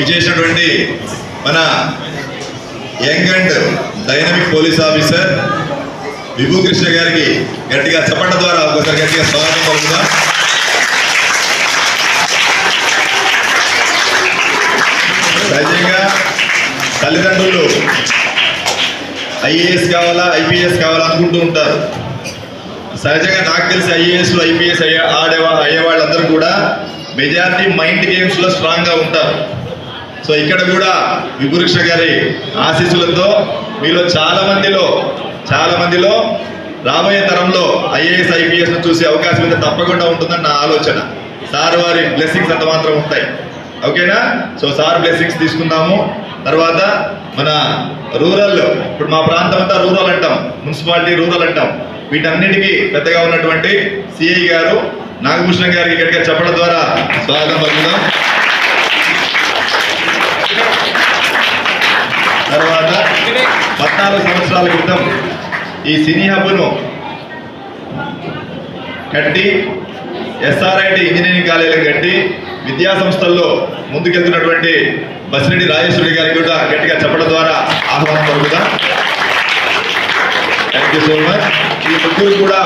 విజేసినటువంటి మన young and dynamic police officer Vibhu Krishna గారికి గట్టిగా చప్పట్ల ద్వారా ఒకసారి గట్టిగా స్వాగతం పలుకుదాం. సహజంగా తల్లిదండ్రులు ఐఏఎస్ కావాలా ఐపీఎస్ కావాలా అనుకుంటూ ఉంటారు. సహజంగా నాకు తెలిసి ఐఏఎస్లు ఐపీఎస్ అయ్యే వాళ్ళందరూ కూడా మెజారిటీ మైండ్ గేమ్స్లో స్ట్రాంగ్గా ఉంటారు. సో ఇక్కడ కూడా విభూకృష్ణ గారి ఆశీస్సులతో మీలో చాలా మందిలో రాబోయే తరంలో ఐఏఎస్ ఐపీఎస్ను చూసే అవకాశం అయితే తప్పకుండా ఉంటుందని నా ఆలోచన. సార్ వారి బ్లెస్సింగ్స్ అంత మాత్రం ఉంటాయి. ఓకేనా? సో సార్ బ్లెస్సింగ్స్ తీసుకుందాము. తర్వాత మన రూరల్, ఇప్పుడు మా ప్రాంతం అంతా రూరల్ అంటాం, మున్సిపాలిటీ రూరల్ అంటాం. వీటన్నిటికీ పెద్దగా ఉన్నటువంటి సిఐ గారు నాగభూషణ గారికి ఇక్కడికి చెప్పడం ద్వారా స్వాగతం పలుకుదాం. తర్వాత 14 సంవత్సరాల క్రితం ఈ సినీ హబ్ను కట్టి ఎస్ఆర్ఐటి ఇంజనీరింగ్ కాలేజీలు కట్టి విద్యా సంస్థల్లో ముందుకెళ్తున్నటువంటి బసిరెడ్డి రాజేశ్వరి గారికి కూడా గట్టిగా చెప్పడం ద్వారా ఆహ్వానం పలుకుదాం. Thank you so much. ఈ ముగ్గురు కూడా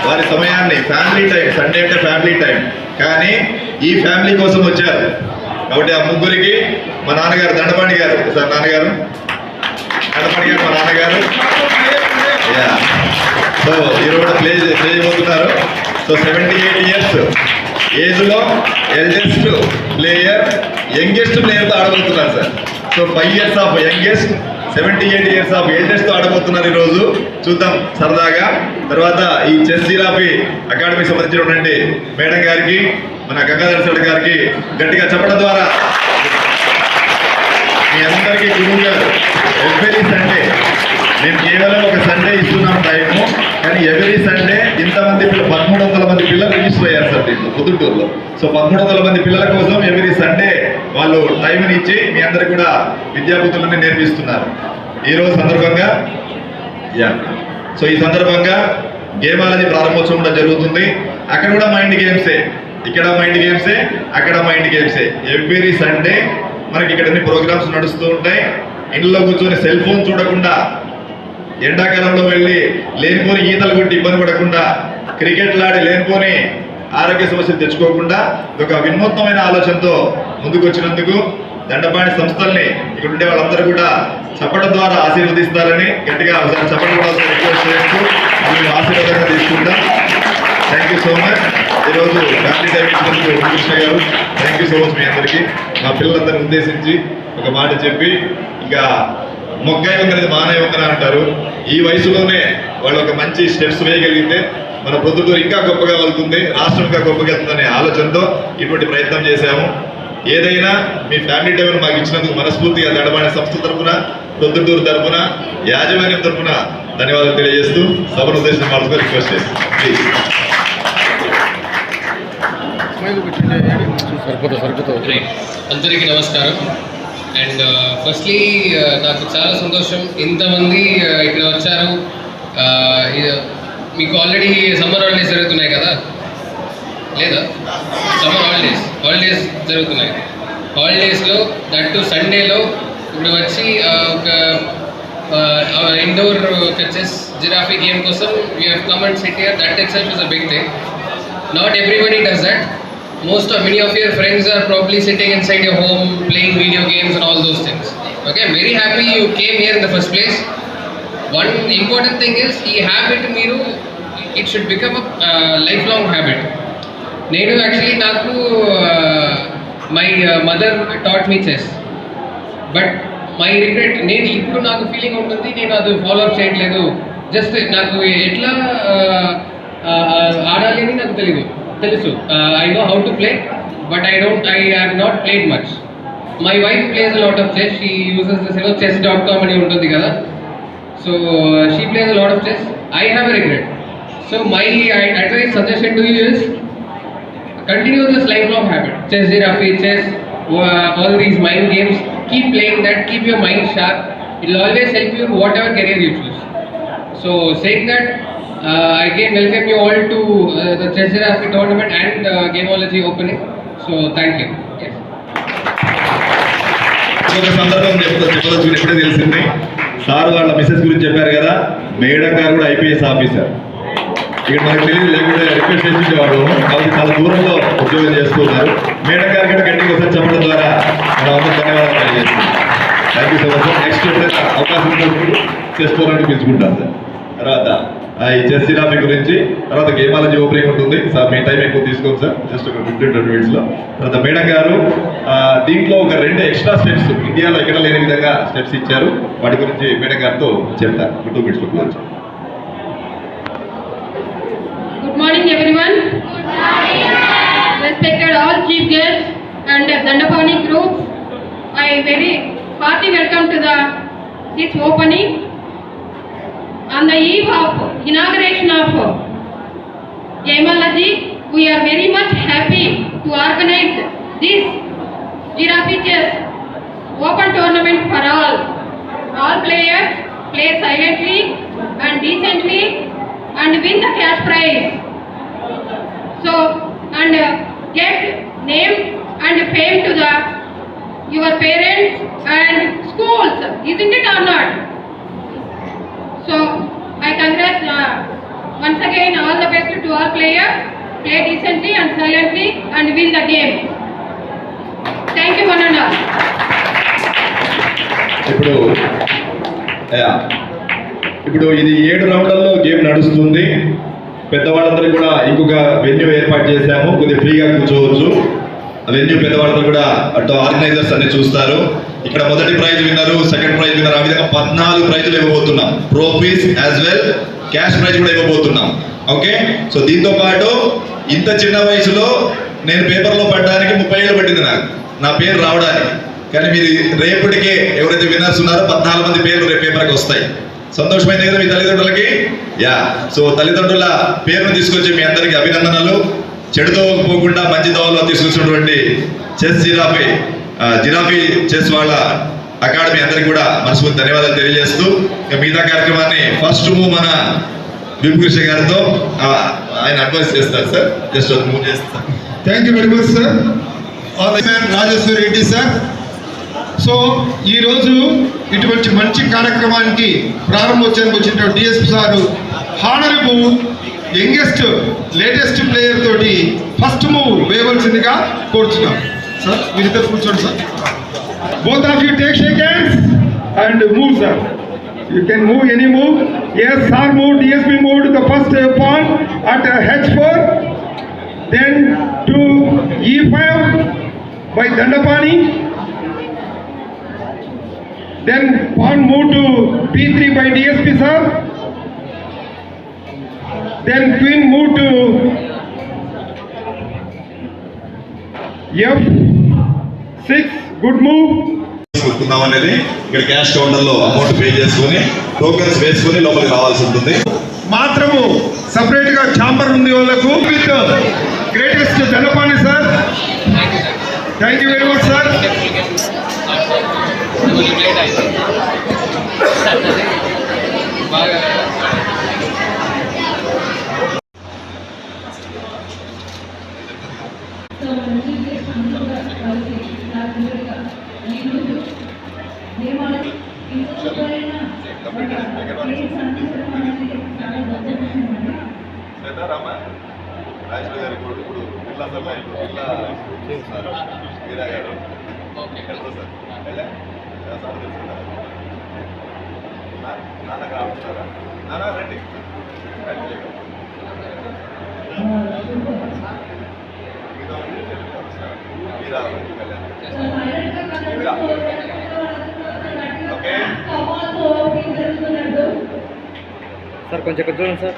వారి సమయాన్ని ఫ్యామిలీ టైం, సండే అంటే ఫ్యామిలీ టైం, కానీ ఈ ఫ్యామిలీ కోసం వచ్చారు. కాబట్టి ఆ ముగ్గురికి మా నాన్నగారు దండపాణి గారు, సార్ నాన్నగారు దండపాణి గారు మా నాన్నగారు సో ఈరోజు ప్లే చేయబోతున్నారు. సో 78 years ఏజ్లో ఎల్డెస్ట్ ప్లేయర్, యంగెస్ట్ ప్లేయర్తో ఆడబోతున్నారు sir. So 5 years of youngest, 78 years of ఎల్డెస్ట్తో ఆడబోతున్నారు ఈరోజు. చూద్దాం సరదాగా. తర్వాత ఈ చెస్ జిరాఫీ అకాడమీకి సంబంధించినటువంటి మేడం గారికి, మన గంగాధర్ సార్ గారికి గట్టిగా చెప్పడం ద్వారా మీ అందరికీ గురువు గారు ఎవ్రీ సండే, మేము కేవలం ఒక సండే ఇస్తున్నాం టైము, కానీ ఎవ్రీ సండే ఇంతమంది 1300 మంది పిల్లలు రిజిస్టర్ అయ్యారు సార్ దీంట్లో పొద్దుటూరులో. సో 1300 మంది పిల్లల కోసం ఎవ్రీ సండే వాళ్ళు టైంని ఇచ్చి మీ అందరికి కూడా విద్యాబుద్ధులని నేర్పిస్తున్నారు. ఈరోజు సందర్భంగా సో ఈ సందర్భంగా గేమాలజీ ప్రారంభోత్సవం కూడా జరుగుతుంది. అక్కడ కూడా మైండ్ గేమ్సే, ఇక్కడ మైండ్ గేమ్సే, అక్కడ మైండ్ గేమ్సే. ఎవ్రీ సండే మనకి ఇక్కడ అన్ని ప్రోగ్రామ్స్ నడుస్తూ ఉంటాయి. ఇంట్లో కూర్చొని సెల్ ఫోన్ చూడకుండా, ఎండాకాలంలో వెళ్ళి లేనిపోని ఈతలు కొట్టి ఇబ్బంది పడకుండా, క్రికెట్లు ఆడి లేనిపోని ఆరోగ్య సమస్యలు తెచ్చుకోకుండా ఒక వినూత్నమైన ఆలోచనతో ముందుకు వచ్చినందుకు దండపాణి సంస్థల్ని ఇక్కడ ఉండే వాళ్ళందరూ కూడా చెప్పడం ద్వారా ఆశీర్వదిస్తారని గట్టిగా ఒకసారి చెప్పడం కూడా రిక్వెస్ట్ చేస్తూ మేము ఆశీర్వాదంగా తీసుకుంటాం. Thank you so much. ఈరోజు ఫ్యామిలీ టైం ఇచ్చినందుకు కృష్ణ గారు థ్యాంక్ యూ సో మచ్. మీ అందరికీ మా పిల్లలందరినీ ఉద్దేశించి ఒక మాట చెప్పి, ఇంకా మొగ్గాయి వంగనేది మానవ వంగన అంటారు. ఈ వయసులోనే వాళ్ళు ఒక మంచి స్టెప్స్ వేయగలిగితే మన ప్రొద్దుటూరు ఇంకా గొప్పగా వెళ్తుంది, రాష్ట్రం ఇంకా గొప్పగా వెళ్తుందనే ఆలోచనతో ఇటువంటి ప్రయత్నం చేశాము. ఏదైనా మీ ఫ్యామిలీ టైం మాకు ఇచ్చినందుకు మనస్ఫూర్తిగా దండపాణి సంస్థ తరఫున, ప్రొద్దుటూరు తరఫున, యాజమాన్యం తరఫున ధన్యవాదాలు తెలియజేస్తూ సభను ఉద్దేశించి మాకు రిక్వెస్ట్ చేస్తాను. ప్లీజ్. అందరికీ నమస్కారం. అండ్ ఫస్ట్లీ నాకు చాలా సంతోషం ఇంతమంది ఇక్కడ వచ్చారు. మీకు ఆల్రెడీ సమ్మర్ హాలిడేస్ జరుగుతున్నాయి కదా, లేదా? సమ్మర్ హాలిడేస్ జరుగుతున్నాయి. హాలిడేస్లో దట్టు సండేలో ఇప్పుడు వచ్చి ఒక our indoor chess giraffe game kosam we have come and sit here. That itself is a big thing. Not everybody does that. Many of your friends are probably sitting inside your home playing video games and all those things. Okay, I'm very happy you came here in the first place. One important thing is ఈ habit మీరు it should become a lifelong habit. నేను actually నాకు my mother taught me chess, but my regret నేను ఇప్పుడు నాకు feeling ఉంటుంది నేను అది ఫాలో అప్ చేయట్లేదు. జస్ట్ నాకు ఎట్లా ఆడాలి అని నాకు తెలుసు. I know how to play, but I have not played much. My wife place a lot of chess. She uses this chess.com అని ఉంటుంది కదా. So she place a lot of chess. I have a regret. So my advice suggestion to you is continue this lifelong habit. Chess giraffe, chess, all these mind games. Keep playing that. Keep your mind sharp. It will always help you in whatever career you choose. So saying that, I again welcome you all to the Chess Giraffe tournament and Gameology opening. So thank you. Yes. ఒక సందర్భం చెప్పదలుచుకుని ఇప్పుడే తెలిసింది. Sir వాళ్ళ Mrs గురించి చెప్పారు కదా, madam గారు కూడా ఐపీఎస్ ఆఫీసర్. ఇక్కడ మనకు తెలియదు, లేకుంటే రిక్వెస్ట్ చేసేవాడు. కాబట్టి చాలా దూరంలో ఉద్యోగం చేస్తున్నారు. మేడం గారు కూడా గట్టిగా ఒకసారి చెప్పడం ద్వారా మనం అందరూ ధన్యవాదాలు తెలియజేస్తున్నాం. Thank you so much sir. Next ఎప్పుడైనా అవకాశం ఉన్నప్పుడు చెస్ టోర్నమెంట్ పిలుచుకుంటాను సార్. తర్వాత ఈ చెస్ జిరాఫీ గురించి, తర్వాత గేమాలజీ ఓపెనింగ్ ఉంటుంది సార్. మీ టైం ఎక్కువ తీసుకోండి సార్, జస్ట్ ఒక 15-20 మినిట్స్లో. తర్వాత మేడం గారు దీంట్లో ఒక 2 ఎక్స్ట్రా స్టెప్స్ ఇండియాలో ఎక్కడ లేని విధంగా స్టెప్స్ ఇచ్చారు. వాటి గురించి మేడం గారితో చెప్తారు. 2 మినిట్స్లో కూర్చో. Good morning everyone. Good morning. Respected all chief guests and Dandapani groups, I very hearty welcome to this opening. On the eve of inauguration of Gameology, we are very much happy to organize this Giraffe Chess Open Tournament for all. All players play silently and decently and win the cash prize. So, and get name and fame to your parents and schools, isn't it or not? So, I congratulate once again all the best to all players. Play decently and silently and win the game. Thank you one and all. ఇప్పుడు ఇది 7 రౌండ్లలో game నడుస్తుంది. పెద్దవాళ్ళందరూ కూడా ఇంకొక venue ఏర్పాటు చేశాము, కొద్దిగా ఫ్రీగా కూర్చోవచ్చు. వెన్యూ పెద్దవాళ్ళందరూ కూడా అటు ఆర్గనైజర్స్ అన్ని చూస్తారు. ఇక్కడ మొదటి prize winner, second prize winner, ఆ విధంగా 14 ప్రైజులు ఇవ్వబోతున్నాం. Trophies as well cash prize కూడా ఇవ్వబోతున్నాం. ఓకే, సో దీంతో పాటు ఇంత చిన్న వయసులో నేను పేపర్లో పడడానికి 30 ఏళ్ళు పట్టింది నాకు నా పేరు రావడానికి. కానీ మీరు రేపటికే ఎవరైతే విన్నర్స్ ఉన్నారో 14 మంది పేర్లు రేపు పేపర్కి వస్తాయి. సంతోషమైంది కదా మీ తల్లిదండ్రులకి? యా, సో తల్లిదండ్రుల పేరును తీసుకొచ్చి మీ అందరికీ అభినందనలు. చెడుతో పోకుండా మంచి దోవలో తీసుకొచ్చినటువంటి చెస్ జిరాఫీ చెస్ వాళ్ళ అకాడమీ అందరికీ కూడా మనస్ఫూర్తి ధన్యవాదాలు తెలియజేస్తూ, మిగతా కార్యక్రమాన్ని ఫస్ట్ మూవ్ మన విభూకృష్ణ గారితో ఆయన అడ్వైస్ చేస్తారు సార్. జస్ట్ మూవ్ చేస్తారు. Thank you very much sir. Rajeshwari Reddy sir. So ఈరోజు ఇటువంటి మంచి కార్యక్రమానికి ప్రారంభోత్సవానికి వచ్చిన DSP sir honourable youngest latest player తోటి ఫస్ట్ మూవ్ వేయవలసిందిగా కోరుతున్నాం సార్. మీరిద్దరు కూర్చోండి sir. Both of you take shake hands and move sir. You can move any move. Yes, sir moved, DSP moved the first pawn at H4. Then to E5 by Dandapani. Then pawn moved to P3 by DSP sir. Then queen moved to F6. Good move. అనేది ఇక్కడ cash counter లో amount pay చేసుకుని tokens వేసుకుని లోపలికి రావాల్సి ఉంటుంది. మాత్రము separate గా ఛాంబర్ ఉంది వాళ్ళకు. With greatest Dandapani sir. Thank you very much sir. ఇలా మీరా గారు ఓకే సార్ నాన్న కావచ్చారా నాన్న రండి మీరా ఓకే సార్ కొంచెం ఇక్కడ చూడండి సార్.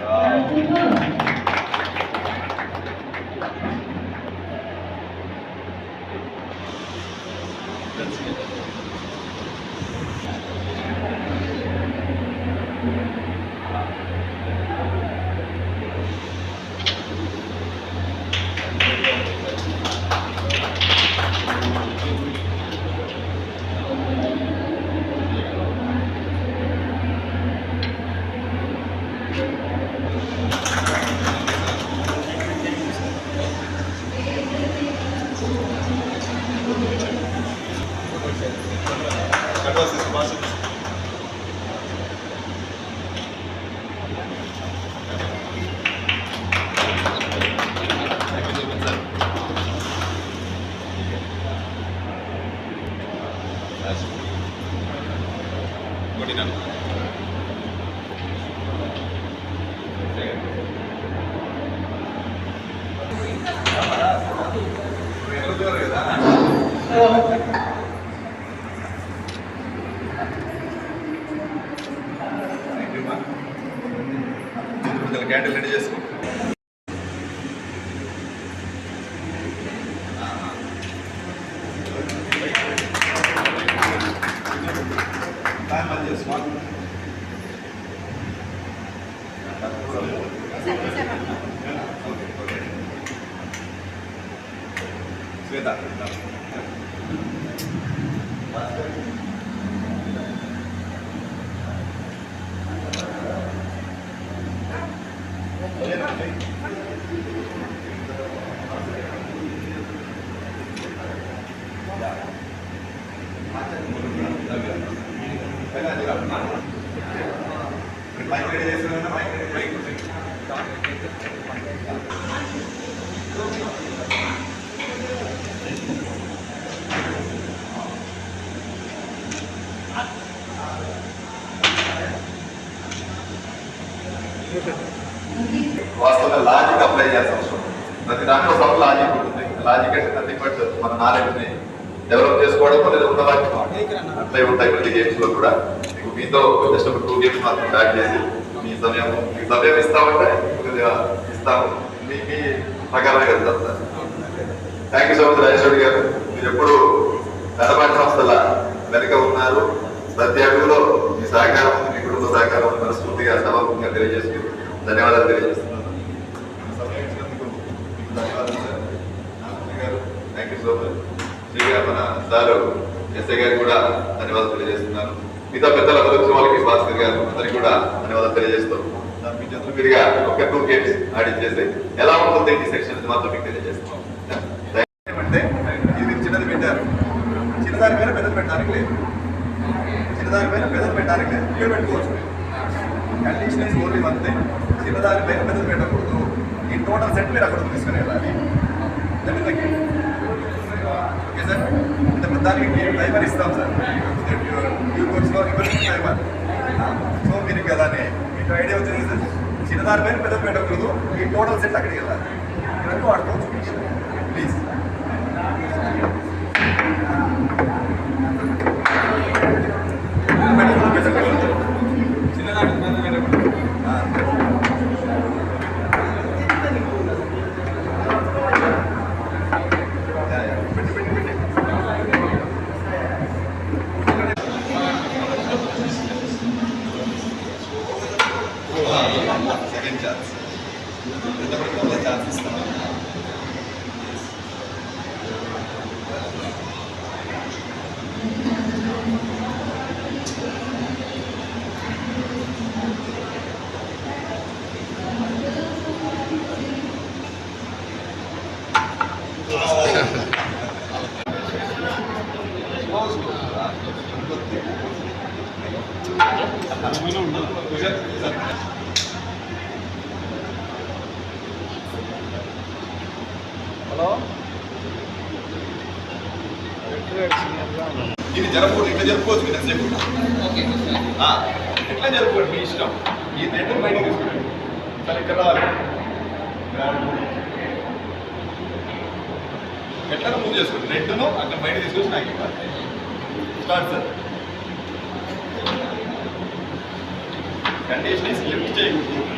క్యాండిల్ రెడీ చేసుకో శ్వేత మైక్ రెడీ చేసుకున్నా మైక్ వాస్తవంగా లాజిక్ అప్లై చేయాల్సిన అవసరం ప్రతి దాంట్లో సమ్ లాజిక్ ఉంటుంది. లాజిక్ అంటే నథింగ్ బట్ మన నాలెడ్జ్ని డెవలప్ చేసుకోవడం లేదా ఉన్నవాటి అట్లే ఉంటాయి ప్రతి గేమ్స్ లో కూడా. మీతో జస్ట్ ఒక 2 గేమ్స్ మాత్రం బ్యాక్ చేసి మీకు సమయం ఇస్తామంటే కొద్దిగా ఇస్తాము. మీ ప్రకారమే కదా sir. Thank you so much Rajeshwari గారు. మీరు ఎప్పుడు పెద్దపాటి సంస్థల వెనుక ఉన్నారు. ప్రతి అడుగులో మీ సహకారం మీ కుటుంబ సహకారం మనస్ఫూర్తిగా సభాముఖంగా తెలియజేస్తూ ధన్యవాదాలు తెలియజేస్తున్నాను. సమయం ఇచ్చినందుకు ధన్యవాదాలు సార్. గారు థ్యాంక్ యూ సో మచ్. శ్రీగా మన సారు ఎస్ఐ గారికి కూడా ధన్యవాదాలు తెలియజేస్తున్నాను. మిగతా పెద్దల వాళ్ళకి భాస్కర్ గారు అందరికి కూడా ధన్యవాదాలు తెలియజేస్తాం. మీ చేతులు మీరుగా ఒక 2 గేమ్స్ ఆడించేసి ఎలా ఉంటుంది ఈ సెక్షన్ మాత్రం మీకు తెలియజేస్తాం. ఏమంటే ఇది చిన్నది పెట్టారు, చిన్నదాని పైన పెద్దది పెట్టడానికి లేదు, చిన్నదాని పైన పెద్దది పెట్టడానికి లేదు. ఇక్కడ పెట్టుకోవచ్చు. Condition is only one thing, చిన్నదాని పైన పెద్దది పెట్టకూడదు. ఈ టోటల్ సెట్ మీరు అక్కడ తీసుకుని వెళ్ళాలి. Okay sir. అంటే దానికి టైమర్ ఇస్తాం సార్. డ్యూ కోర్స్లో ఇవ్వలేదు టైమర్. సో మీరు కదా మీకు ఐడియా వచ్చింది సార్. చిన్నదాని పైన పెద్దది పెట్టకూడదు. ఈ టోటల్ సెట్ అక్కడికి వెళ్ళాలి. ఇవన్నీ వాడుకోవచ్చు ప్లీజ్. సెకండ్ ఛాన్స్ ఛాన్స్ ఇస్తాం. జరపకూడదు, ఇట్లా జరుపుకోవచ్చు మీరు ఎంతసేపు ఓకే ఎట్లా జరుపుకోండి మీ ఇష్టం. ఈ నెట్ బయటకు తీసుకురండి సార్, ఇక్కడ రావాలి. ఎట్లా మూవ్ చేసుకోండి, నెట్ను అక్కడ బయట తీసుకొచ్చి నాకు ఇవ్వాలి. Start sir. కండిషన్ లిఫ్ట్ చేయకూడదు.